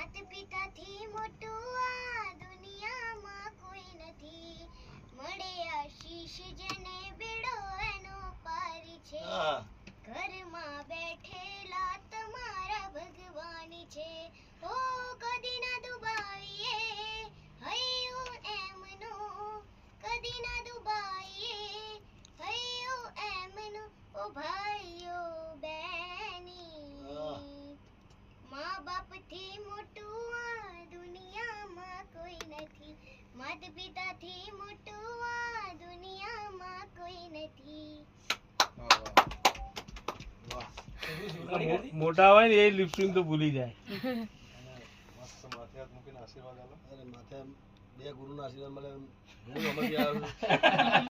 માત પિતાથી મોટું આ દુનિયામાં કોઈ નથી, મળે આશીષ જેને બેડો એનો પાર છે, ઘરમાં બેઠેલા તમારા ભગવાન છે, ઓ કદી ના દુબાઈએ હૈયું એમનું, કદી ના દુબાઈએ હૈયું એમનું, ઓ ભાઈઓ બહેની, મા બાપથી મોટું આ દુનિયામાં કોઈ નથી, માત પિતાથી મોટું આ દુનિયામાં કોઈ નથી. મોટા હોય ને એ લિપસ્ટિક તો ભૂલી જાય. મસ્ત માથે હાથ મૂકીને આશીર્વાદ આલો. અરે માથે બે ગુરુના આશીર્વાદ મળે. હું સમજી આવ્યો.